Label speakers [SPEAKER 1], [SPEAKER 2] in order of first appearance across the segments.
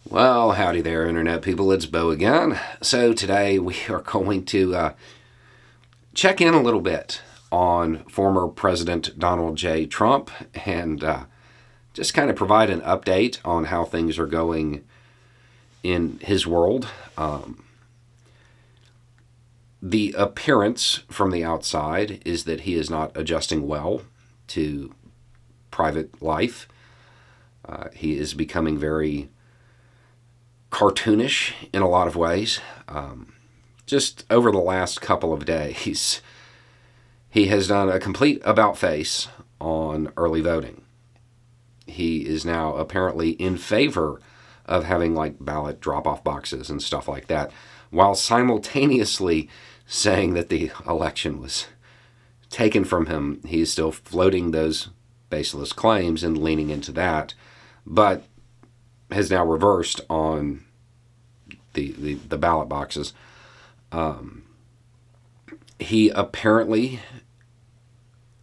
[SPEAKER 1] Well, howdy there, Internet people. It's Bo again. So, today we are going to check in a little bit on former President Donald J. Trump and just kind of provide an update on how things are going in his world. The appearance from the outside is that he is not adjusting well to private life. He is becoming very cartoonish in a lot of ways. Just over the last couple of days, he has done a complete about-face on early voting. He is now apparently in favor of having like ballot drop-off boxes and stuff like that, while simultaneously saying that the election was taken from him. He's still floating those baseless claims and leaning into that, but has now reversed on the ballot boxes. He apparently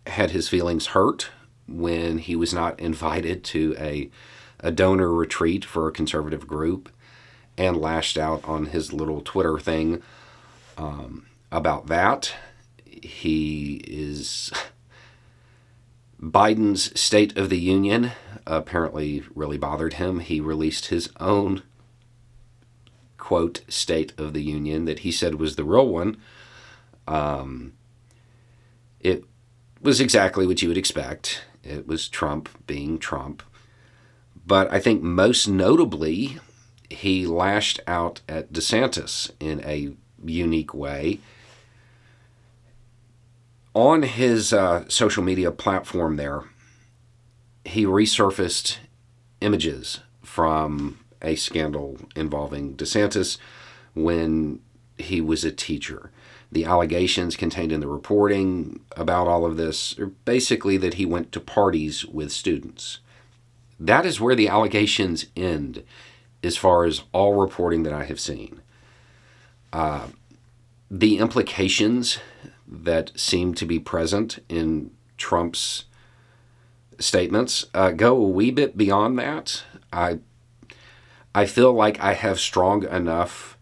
[SPEAKER 1] had his feelings hurt when he was not invited to a donor retreat for a conservative group and lashed out on his little Twitter thing about that. Biden's State of the Union apparently really bothered him. He released his own, quote, State of the Union that he said was the real one. It was exactly what you would expect. It was Trump being Trump. But I think most notably, he lashed out at DeSantis in a unique way. On his social media platform there, he resurfaced images from a scandal involving DeSantis when he was a teacher. The allegations contained in the reporting about all of this are basically that he went to parties with students. That is where the allegations end, as far as all reporting that I have seen. The implications that seem to be present in Trump's statements go a wee bit beyond that. I feel like I have strong enough,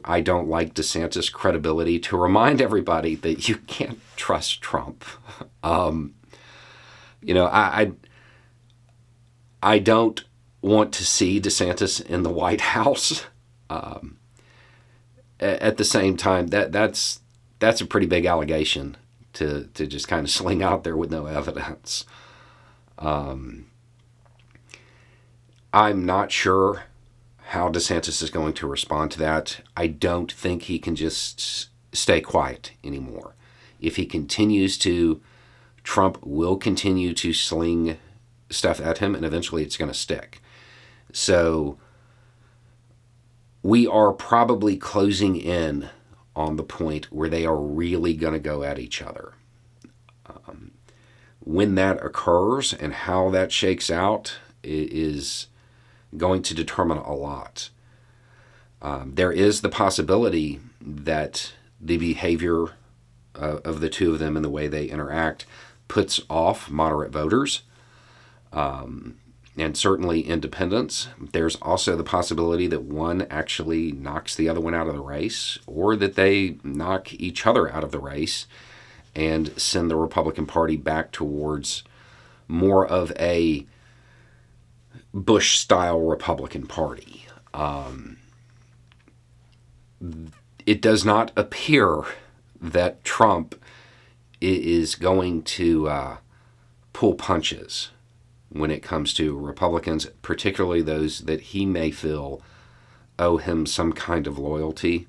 [SPEAKER 1] I don't like DeSantis credibility to remind everybody that you can't trust Trump. I don't want to see DeSantis in the White House. At the same time, that's a pretty big allegation to just kind of sling out there with no evidence. I'm not sure how DeSantis is going to respond to that. I don't think he can just stay quiet anymore. If he continues to, Trump will continue to sling stuff at him, and eventually it's going to stick. So we are probably closing in on the point where they are really going to go at each other. When that occurs and how that shakes out is going to determine a lot. There is the possibility that the behavior of the two of them and the way they interact puts off moderate voters, and certainly independents. There's also the possibility that one actually knocks the other one out of the race, or that they knock each other out of the race and send the Republican Party back towards more of a Bush-style Republican Party. It does not appear that Trump is going to pull punches when it comes to Republicans, particularly those that he may feel owe him some kind of loyalty.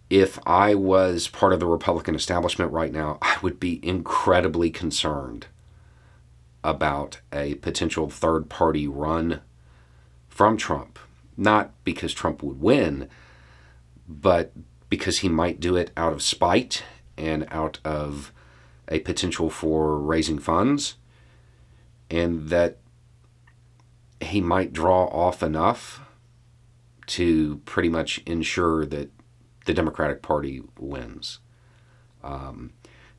[SPEAKER 1] If I was part of the Republican establishment right now, I would be incredibly concerned about a potential third-party run from Trump. Not because Trump would win, but because he might do it out of spite and out of a potential for raising funds, and that he might draw off enough to pretty much ensure that the Democratic Party wins.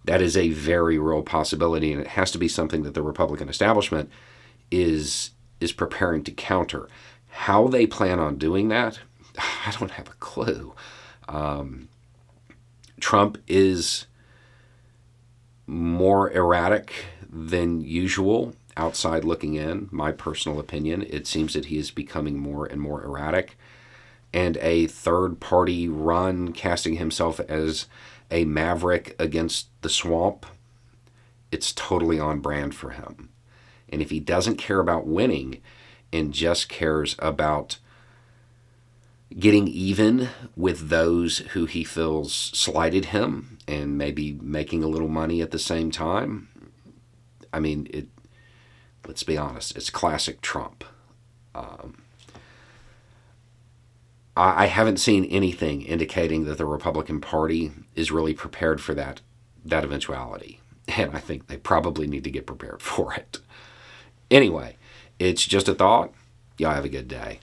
[SPEAKER 1] That is a very real possibility, and it has to be something that the Republican establishment is preparing to counter. How they plan on doing that, I don't have a clue. Trump is more erratic than usual outside looking in. My personal opinion, it seems that he is becoming more and more erratic. And a third party run, casting himself as a maverick against the swamp, it's totally on brand for him. And if he doesn't care about winning and just cares about getting even with those who he feels slighted him and maybe making a little money at the same time, I mean, let's be honest, it's classic Trump. I haven't seen anything indicating that the Republican Party is really prepared for that eventuality. And I think they probably need to get prepared for it. Anyway, it's just a thought. Y'all have a good day.